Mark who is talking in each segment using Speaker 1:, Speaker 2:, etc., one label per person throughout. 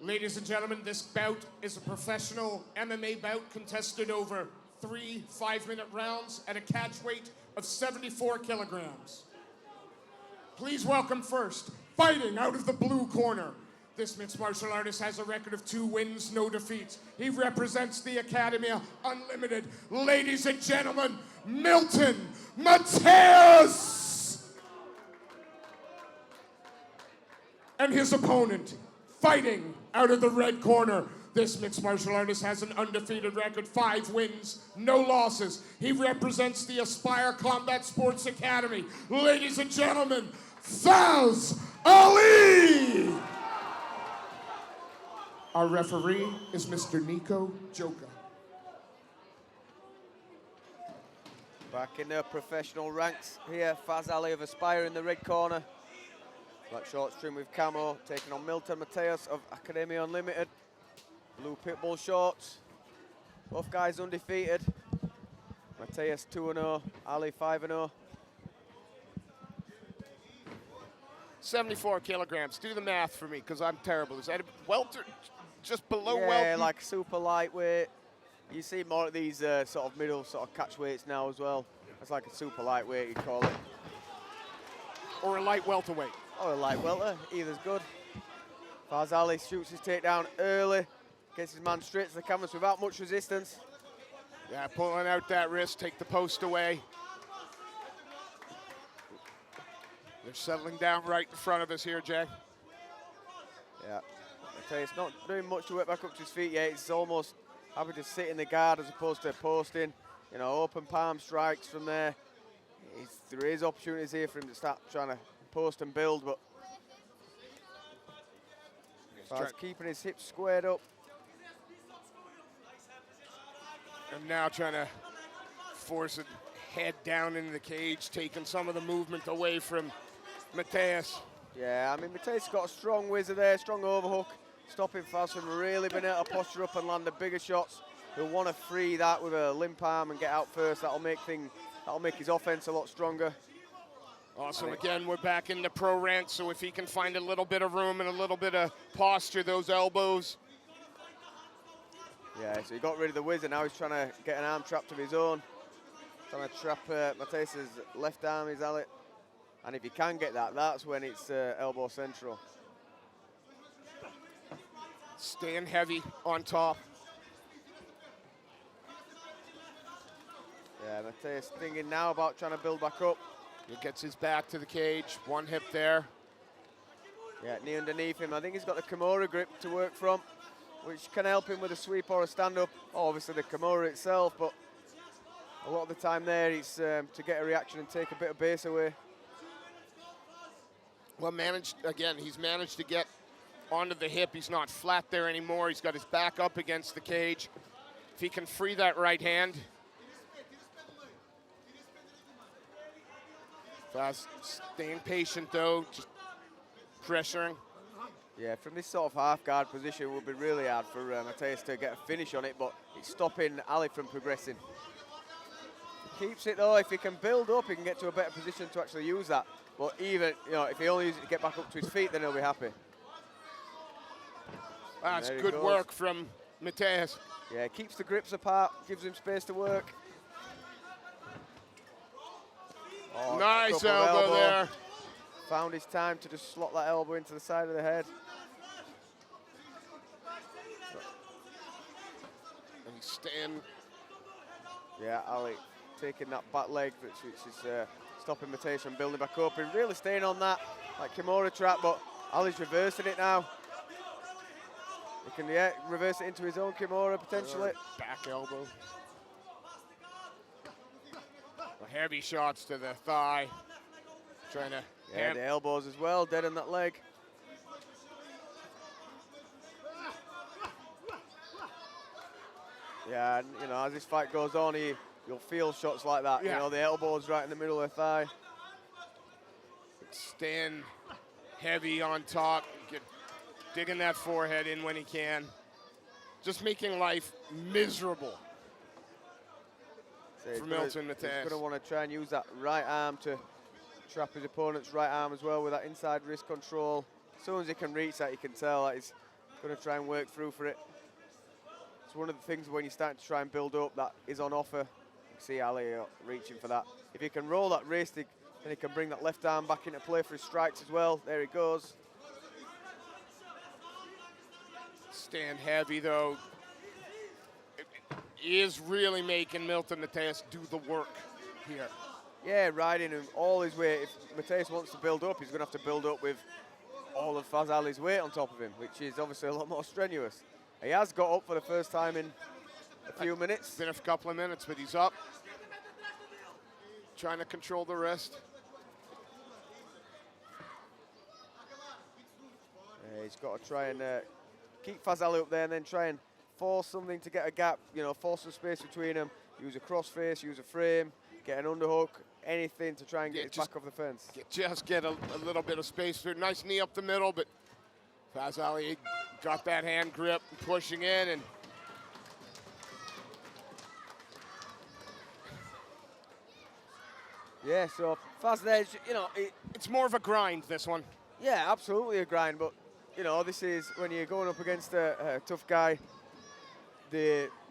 Speaker 1: Ladies and gentlemen, this bout is a professional MMA bout contested over 3 5-minute rounds at a catch weight of 74 kilograms. Please welcome first, fighting out of the blue corner. This mixed martial artist has a record of 2 wins, no defeats. He represents the Academy of Unlimited. Ladies and gentlemen, Milton Mateus! And his opponent, fighting out of the red corner. This mixed martial artist has an undefeated record, 5 wins, no losses. He represents the Aspire Combat Sports Academy. Ladies and gentlemen, Faz Ali! Our referee is Mr. Nico Joka.
Speaker 2: Back in the professional ranks here, Faz Ali of Aspire in the red corner. Black shorts trim with camo, taking on Milton Mateus of Academy Unlimited. Blue pitbull shorts. Both guys undefeated. Mateus 2-0, Ali 5-0.
Speaker 3: 74 kilograms. Do the math for me, because I'm terrible. Is that a welter? Just below
Speaker 2: yeah,
Speaker 3: welter?
Speaker 2: like super lightweight. You see more of these sort of middle sort of catch weights now as well. It's like a super lightweight, you call it.
Speaker 3: Or a light welterweight?
Speaker 2: Or a light welter, either's good. Faz Ali shoots his takedown early, gets his man straight to the canvas without much resistance.
Speaker 3: Yeah, pulling out that wrist, take the post away. They're settling down right in front of us here, Jay.
Speaker 2: Yeah, I tell you, it's not doing much to work back up to his feet yet. It's almost happy to sit in the guard as opposed to posting. You know, open palm strikes from there. There is opportunities here for him to start trying to post and build, but Faz keeping his hips squared up.
Speaker 3: And now trying to force it head down into the cage, taking some of the movement away from Mateus.
Speaker 2: Yeah, I mean, Mateus got a strong whizzer there, strong overhook, stopping Faz from really being able to posture up and land the bigger shots. He'll want to free that with a limp arm and get out first. That'll make his offense a lot stronger.
Speaker 3: Awesome. Again, we're back in the pro rank, so if he can find a little bit of room and a little bit of posture, those elbows.
Speaker 2: Yeah, so he got rid of the whizzer. Now he's trying to get an arm trapped of his own. Trying to trap Mateus's left arm, is Ali. And if he can get that, that's when it's elbow central.
Speaker 3: Staying heavy on top.
Speaker 2: Yeah, Mateus thinking now about trying to build back up.
Speaker 3: He gets his back to the cage, one hip there.
Speaker 2: Yeah, knee underneath him. I think he's got the Kimura grip to work from, which can help him with a sweep or a stand-up. Oh, obviously the Kimura itself, but a lot of the time there it's to get a reaction and take a bit of base away.
Speaker 3: Well, he's managed to get onto the hip. He's not flat there anymore. He's got his back up against the cage. If he can free that right hand. Faz staying patient though, just pressuring.
Speaker 2: Yeah, from this sort of half guard position it would be really hard for Mateus to get a finish on it, but it's stopping Ali from progressing. He keeps it though. If he can build up, he can get to a better position to actually use that. But even, you know, if he only uses it to get back up to his feet, then he'll be happy.
Speaker 3: That's good work from Mateus.
Speaker 2: Yeah, keeps the grips apart, gives him space to work.
Speaker 3: Oh, nice elbow there.
Speaker 2: Found his time to just slot that elbow into the side of the head.
Speaker 3: And he's staying.
Speaker 2: Yeah, Ali taking that back leg, which is stopping Mateus from building back up. And really staying on that, like Kimura trap, but Ali's reversing it now. He can, yeah, reverse it into his own Kimura, potentially.
Speaker 3: Back elbow. Heavy shots to the thigh. Trying to...
Speaker 2: Yeah, the elbows as well, dead on that leg. Yeah, and, you know, as this fight goes on, you'll feel shots like that. Yeah. You know, the elbows right in the middle of the thigh.
Speaker 3: Staying heavy on top, digging that forehead in when he can. Just making life miserable for Milton Mateus.
Speaker 2: He's going to want to try and use that right arm to trap his opponent's right arm as well with that inside wrist control. As soon as he can reach that, you can tell that he's going to try and work through for it. It's one of the things when you start to try and build up that is on offer. You can see Ali reaching for that. If he can roll that wrist, then he can bring that left arm back into play for his strikes as well. There he goes.
Speaker 3: Stand heavy, though. He is really making Milton Mateus do the work here.
Speaker 2: Yeah, riding him all his weight. If Mateus wants to build up, he's going to have to build up with all of Faz Ali's weight on top of him, which is obviously a lot more strenuous. He has got up for the first time in a few minutes.
Speaker 3: It's been a couple of minutes, but he's up. Trying to control the wrist.
Speaker 2: Yeah, he's got to try and keep Faz Ali up there and then try and force something to get a gap, you know, force some space between them. Use a crossface, use a frame, get an underhook, anything to try and get his back off the fence.
Speaker 3: Just get a little bit of space through. Nice knee up the middle, but Faz Ali got that hand grip, pushing in, and
Speaker 2: yeah, so Faz there, you know,
Speaker 3: it's more of a grind, this one.
Speaker 2: yeah, absolutely a grind, but you know, this is when you're going up against a tough guy.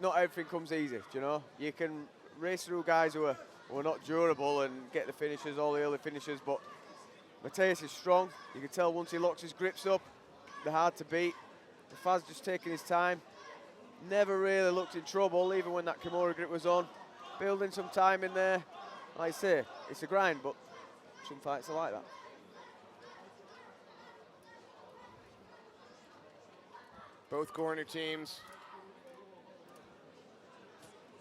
Speaker 2: Not everything comes easy, you know. You can race through guys who are not durable and get the finishes, all the early finishes, but Mateus is strong. You can tell once he locks his grips up, they're hard to beat. Faz just taking his time. Never really looked in trouble, even when that Kimura grip was on. Building some time in there. Like I say, it's a grind, but some fights are like that.
Speaker 3: Both corner teams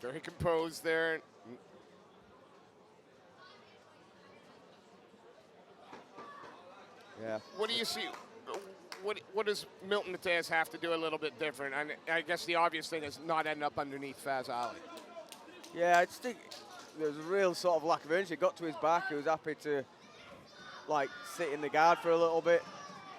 Speaker 3: very composed there.
Speaker 2: Yeah.
Speaker 3: What do you see? What does Milton Mateus have to do a little bit different? And I guess the obvious thing is not end up underneath Faz Ali.
Speaker 2: Yeah, I just think there was a real sort of lack of urgency. He got to his back. He was happy to, like, sit in the guard for a little bit.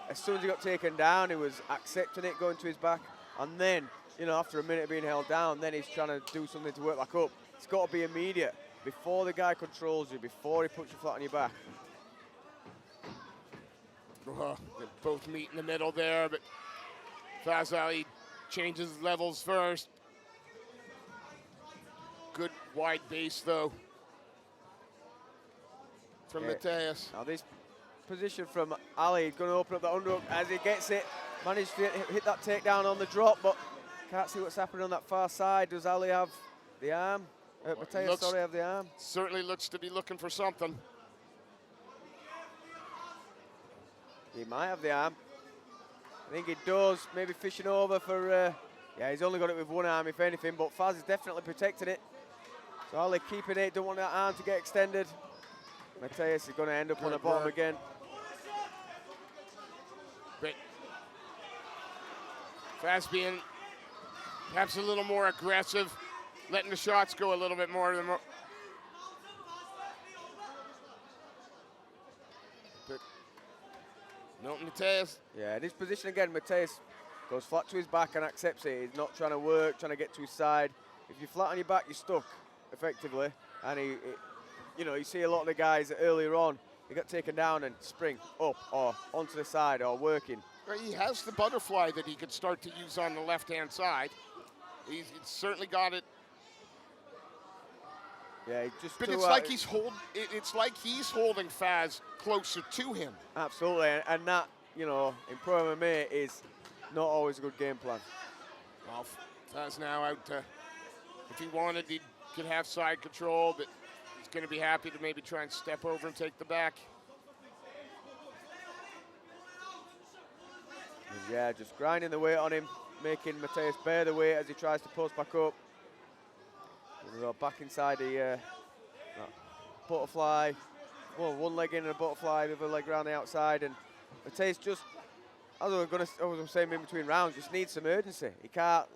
Speaker 2: As soon as he got taken down, he was accepting it, going to his back. And then, you know, after a minute of being held down, then he's trying to do something to work back up. It's got to be immediate. Before the guy controls you, before he puts you flat on your back.
Speaker 3: They both meet in the middle there, but Faz Ali changes levels first. Good wide base, though, from Mateus.
Speaker 2: Now this position from Ali, going to open up that underhook as he gets it. Managed to hit that takedown on the drop, but can't see what's happening on that far side. Does Ali have the arm? Mateus, sorry, have the arm?
Speaker 3: Certainly looks to be looking for something.
Speaker 2: He might have the arm. I think he does. Maybe fishing over for... yeah, he's only got it with one arm, if anything, but Faz is definitely protecting it. So Ali keeping it, don't want that arm to get extended. Mateus is going to end up on the bottom again.
Speaker 3: But Faz being perhaps a little more aggressive, letting the shots go a little bit more. But Milton Mateus.
Speaker 2: Yeah, in his position again, Mateus goes flat to his back and accepts it. He's not trying to work, trying to get to his side. If you're flat on your back, you're stuck, effectively. And you know, you see a lot of the guys earlier on, they got taken down and spring up or onto the side or working.
Speaker 3: He has the butterfly that he could start to use on the left-hand side. He's certainly got it.
Speaker 2: Yeah, he just.
Speaker 3: But it's like he's holding Faz closer to him.
Speaker 2: Absolutely, and that, you know, in pro MMA is not always a good game plan.
Speaker 3: Well, Faz now out to, if he wanted, he could have side control, but he's going to be happy to maybe try and step over and take the back.
Speaker 2: Yeah, just grinding the weight on him, making Mateus bear the weight as he tries to post back up. We'll go back inside the butterfly. Well, one leg in and a butterfly, the other leg around the outside. And Mateus just, as I was saying in between rounds, just needs some urgency. He can't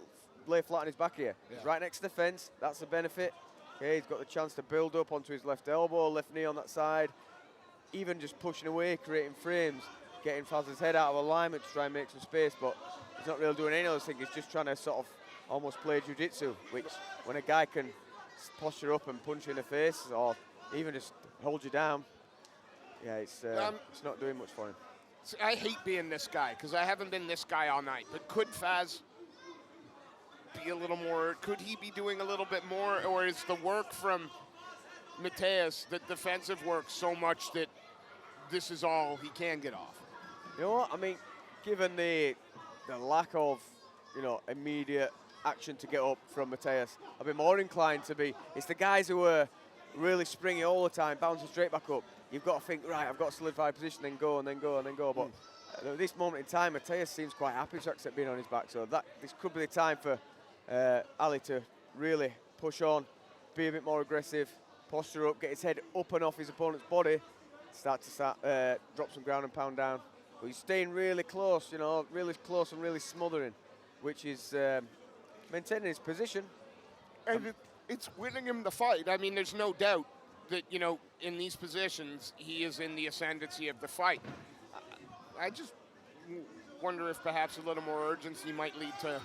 Speaker 2: lay flat on his back here. Yeah. He's right next to the fence. That's the benefit. Okay, he's got the chance to build up onto his left elbow, left knee on that side. Even just pushing away, creating frames, getting Faz's head out of alignment to try and make some space, but he's not really doing any of those things. He's just trying to sort of almost play jiu-jitsu, which when a guy can posture up and punch you in the face or even just hold you down, yeah, it's not doing much for him.
Speaker 3: See, I hate being this guy because I haven't been this guy all night. But could Faz be a little more? Could he be doing a little bit more, or is the work from Mateus, the defensive work, so much that this is all he can get off?
Speaker 2: You know what? I mean, given the lack of, immediate action to get up from Mateus, I'd be more inclined to be. It's the guys who are really springy all the time, bouncing straight back up. You've got to think, right, I've got to solidify position, then go, and then go, and then go. But at this moment in time, Mateus seems quite happy to accept being on his back. So this could be the time for Ali to really push on, be a bit more aggressive, posture up, get his head up and off his opponent's body, start drop some ground and pound down. But he's staying really close, really close and really smothering, which is maintaining his position.
Speaker 3: And it's winning him the fight. I mean, there's no doubt that, in these positions, he is in the ascendancy of the fight. I just wonder if perhaps a little more urgency might lead to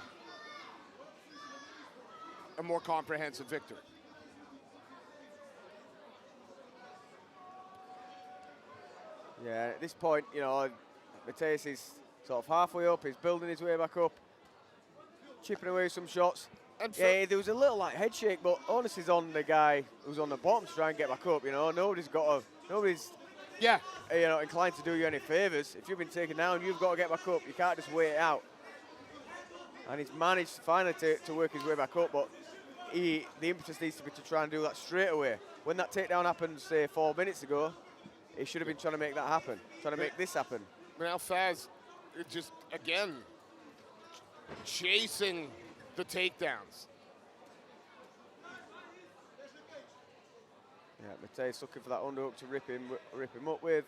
Speaker 3: a more comprehensive victory.
Speaker 2: Yeah, at this point, Mateus is sort of halfway up, he's building his way back up, chipping away some shots.
Speaker 3: And
Speaker 2: yeah, there was a little head shake, but onus is on the guy who's on the bottom to try and get back up. Nobody's inclined to do you any favours. If you've been taken down, you've got to get back up. You can't just wait it out. And he's managed finally to work his way back up, but the impetus needs to be to try and do that straight away. When that takedown happened, say 4 minutes ago, he should have been trying to make that happen, trying to make this happen.
Speaker 3: Now Faz, just again chasing the takedowns.
Speaker 2: Yeah, Mateus looking for that underhook to rip him up with,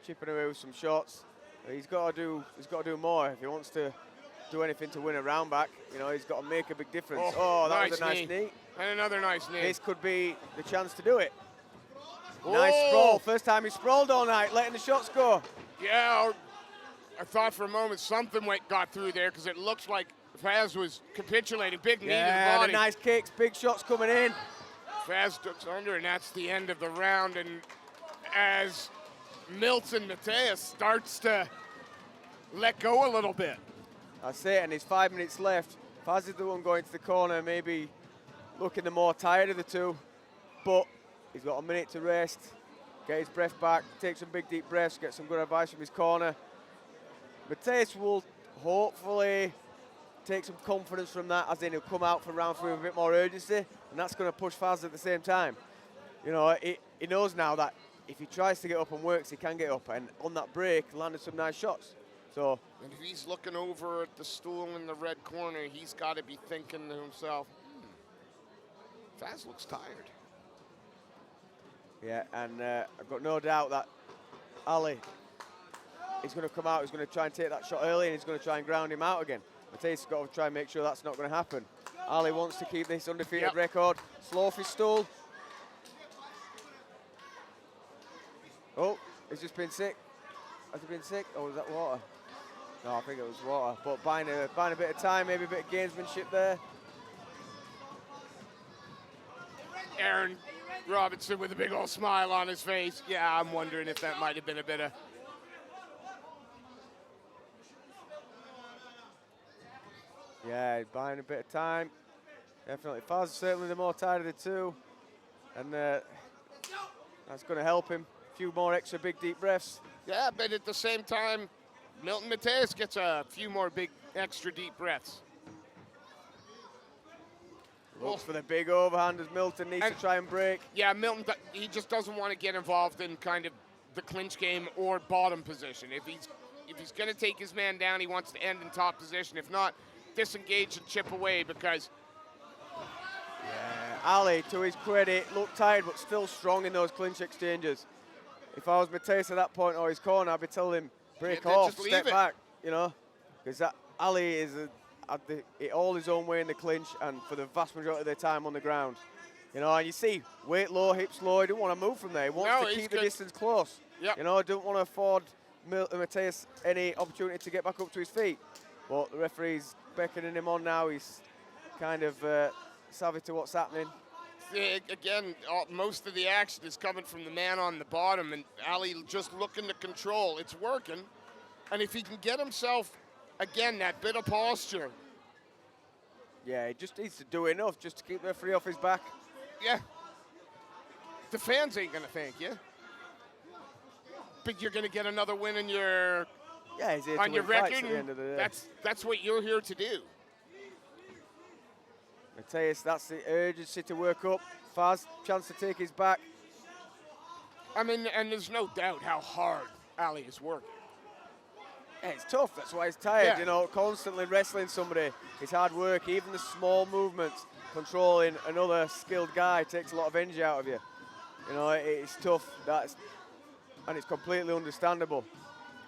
Speaker 2: chipping away with some shots. He's got to do more if he wants to do anything to win a round back. He's got to make a big difference. Oh, that was a nice knee.
Speaker 3: And another nice knee.
Speaker 2: This could be the chance to do it. Nice sprawl. First time he sprawled all night, letting the shots go.
Speaker 3: Yeah, I thought for a moment something got through there because it looks like Faz was capitulating. Big knee to the body.
Speaker 2: Nice kicks, big shots coming in.
Speaker 3: Faz ducks under, and that's the end of the round. And as Milton Mateus starts to let go a little bit.
Speaker 2: That's it, and there's 5 minutes left. Faz is the one going to the corner, maybe looking the more tired of the two, but he's got a minute to rest, get his breath back, take some big deep breaths, get some good advice from his corner. Mateus will hopefully take some confidence from that, as in he'll come out for round 3 with a bit more urgency, and that's going to push Faz at the same time. He knows now that if he tries to get up and works, he can get up, and on that break, landed some nice shots. So,
Speaker 3: and if he's looking over at the stool in the red corner, he's got to be thinking to himself, Faz looks tired.
Speaker 2: Yeah, and I've got no doubt that Ali is going to come out, he's going to try and take that shot early, and he's going to try and ground him out again. Mateus has got to try and make sure that's not going to happen. Ali wants to keep this undefeated record. Slow off his stool. Oh, he's just been sick. Has he been sick? Or was that water? No, I think it was water. But buying a bit of time, maybe a bit of gamesmanship there.
Speaker 3: Aaron Robinson with a big old smile on his face. Yeah, I'm wondering if that might have been a bit of...
Speaker 2: Yeah, buying a bit of time. Definitely. Faz certainly the more tired of the two. And that's going to help him. A few more extra big deep breaths.
Speaker 3: Yeah, but at the same time, Milton Mateus gets a few more big extra deep breaths.
Speaker 2: Looks for the big overhand as Milton needs to try and break.
Speaker 3: Yeah, Milton, he just doesn't want to get involved in kind of the clinch game or bottom position. If he's going to take his man down, he wants to end in top position. If not, disengage and chip away because...
Speaker 2: Yeah, Ali, to his credit, looked tired but still strong in those clinch exchanges. If I was Mateus at that point or his corner, I'd be telling him, break off, step back, because Ali is all his own way in the clinch and for the vast majority of their time on the ground. And you see, weight low, hips low, he don't want to move from there. He wants to keep the distance close.
Speaker 3: Yep.
Speaker 2: Don't want to afford Mateus any opportunity to get back up to his feet. But the referee's beckoning him on now. He's kind of savvy to what's happening.
Speaker 3: Again, most of the action is coming from the man on the bottom, and Ali just looking to control. It's working. And if he can get himself, again, that bit of posture.
Speaker 2: Yeah, he just needs to do enough just to keep the referee off his back.
Speaker 3: Yeah. The fans ain't going to thank you. But you're going to get another win in your
Speaker 2: Yeah, he's here
Speaker 3: on
Speaker 2: to
Speaker 3: your
Speaker 2: win fights
Speaker 3: record.
Speaker 2: at the end of the day.
Speaker 3: That's what you're here to do.
Speaker 2: Mateus, that's the urgency to work up. Faz, chance to take his back.
Speaker 3: I mean, and there's no doubt how hard Ali is working.
Speaker 2: Yeah, it's tough, that's why he's tired,
Speaker 3: Yeah.
Speaker 2: you know, constantly wrestling somebody. It's hard work, even the small movements, controlling another skilled guy takes a lot of energy out of you. You know, it's tough, and it's completely understandable.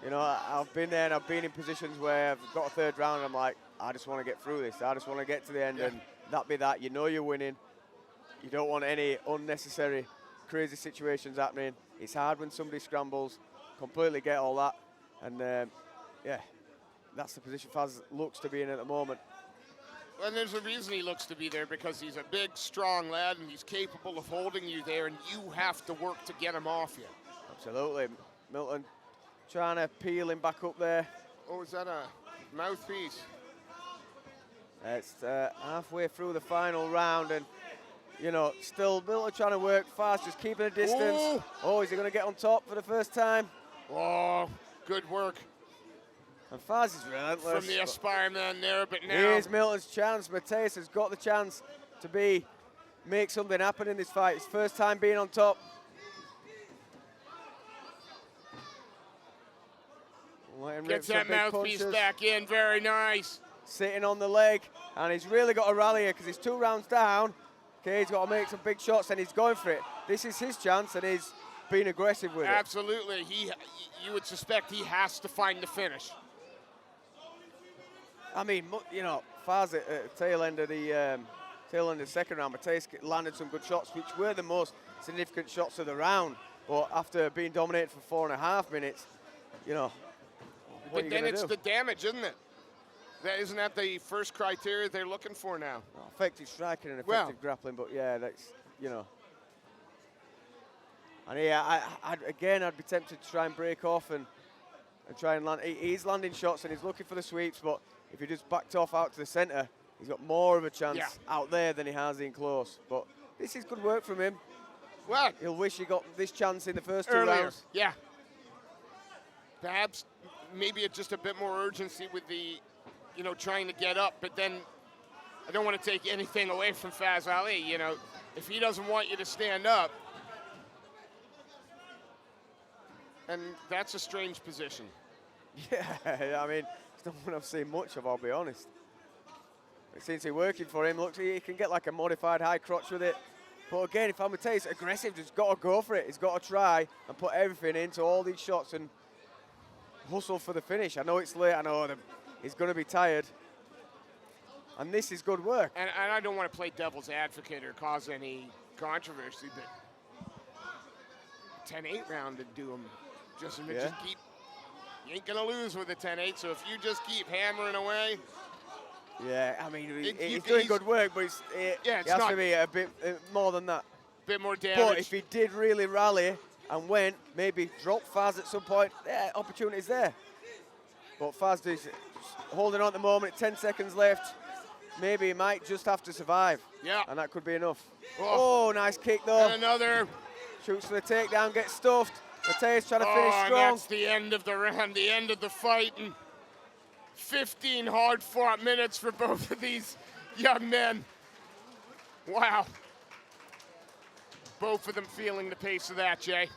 Speaker 2: You know, I've been there and I've been in positions where I've got a third round and I'm like, I just want to get through this. I just want to get to the end and that be that. You know you're winning. You don't want any unnecessary, crazy situations happening. It's hard when somebody scrambles. Completely get all that. And yeah, that's the position Faz looks to be in at the moment.
Speaker 3: And there's a reason he looks to be there, because he's a big, strong lad and he's capable of holding you there, and you have to work to get him off you.
Speaker 2: Absolutely. Milton trying to peel him back up there.
Speaker 3: Oh, is that a mouthpiece?
Speaker 2: It's halfway through the final round, and you know, still Milton trying to work fast, just keeping a distance.
Speaker 3: Ooh.
Speaker 2: Oh, is he going to get on top for the first time?
Speaker 3: Oh, good work
Speaker 2: And Faz is relentless.
Speaker 3: from the Aspire man there, but now...
Speaker 2: Here's Milton's chance. Mateus has got the chance to make something happen in this fight. His first time being on top. Let him rip
Speaker 3: Gets
Speaker 2: some
Speaker 3: that
Speaker 2: big
Speaker 3: mouthpiece
Speaker 2: punches.
Speaker 3: back in, very nice.
Speaker 2: Sitting on the leg, and he's really got to rally here because he's 2 rounds down. Okay, he's got to make some big shots, and he's going for it. This is his chance, and he's being aggressive with it.
Speaker 3: Absolutely, you would suspect he has to find the finish.
Speaker 2: I mean, you know, Faz at the tail end of the second round, Mateus landed some good shots, which were the most significant shots of the round. But after being dominated for 4.5 minutes, you know, what
Speaker 3: But
Speaker 2: are you
Speaker 3: then
Speaker 2: gonna
Speaker 3: it's
Speaker 2: do?
Speaker 3: the damage, isn't it? Isn't that the first criteria they're looking for now?
Speaker 2: Effective striking and effective grappling, but yeah, that's, you know. And yeah, I'd be tempted to try and break off and try and land. He's landing shots and he's looking for the sweeps, but if he just backed off out to the centre, he's got more of a chance out there than he has in close. But this is good work from him.
Speaker 3: Well,
Speaker 2: He'll wish he got this chance in the first 2
Speaker 3: earlier,
Speaker 2: rounds.
Speaker 3: yeah. Perhaps maybe it's just a bit more urgency with the, you know, trying to get up. But then I don't want to take anything away from Faz Ali. You know, if he doesn't want you to stand up, and that's a strange position.
Speaker 2: Yeah, I mean, it's not one I've seen much of, I'll be honest. It seems to be working for him. Looks like he can get like a modified high crotch with it. But again, if Mateus is aggressive, he's got to go for it. He's got to try and put everything into all these shots and hustle for the finish. I know it's late. I know he's going to be tired. And this is good work.
Speaker 3: And I don't want to play devil's advocate or cause any controversy, but 10-8 round to do him. Just keep. You ain't going to lose with a 10-8, so if you just keep hammering away.
Speaker 2: Yeah, I mean, he's doing good work, but it has to be a bit more than that.
Speaker 3: Bit more damage.
Speaker 2: But if he did really rally and went, maybe drop Faz at some point, yeah, opportunity's there. But Faz is holding on at the moment, 10 seconds left. Maybe he might just have to survive.
Speaker 3: Yeah.
Speaker 2: And that could be enough.
Speaker 3: Oh,
Speaker 2: nice kick though.
Speaker 3: And another.
Speaker 2: Shoots for the takedown, gets stuffed. Mateus trying to finish
Speaker 3: And
Speaker 2: strong.
Speaker 3: that's the end of the round, the end of the fight. And 15 hard-fought minutes for both of these young men. Wow. Both of them feeling the pace of that, Jay.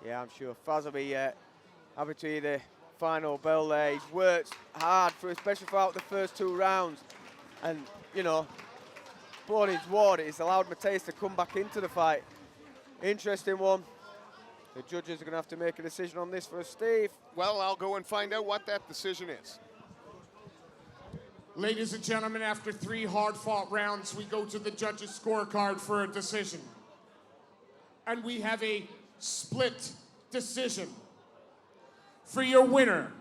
Speaker 2: Yeah, I'm sure Faz will be happy to hear the final bell there. He's worked hard, especially throughout the first 2 rounds. And, you know, blown his ward. It's allowed Mateus to come back into the fight. Interesting one. The judges are going to have to make a decision on this for us, Steve.
Speaker 3: Well, I'll go and find out what that decision is.
Speaker 1: Ladies and gentlemen, after 3 hard-fought rounds, we go to the judges' scorecard for a decision. And we have a split decision. For your winner,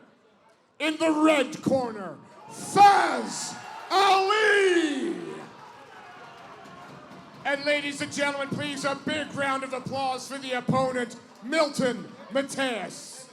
Speaker 1: in the red corner, Faz Ali! And ladies and gentlemen, please a big round of applause for the opponent, Milton Mateus.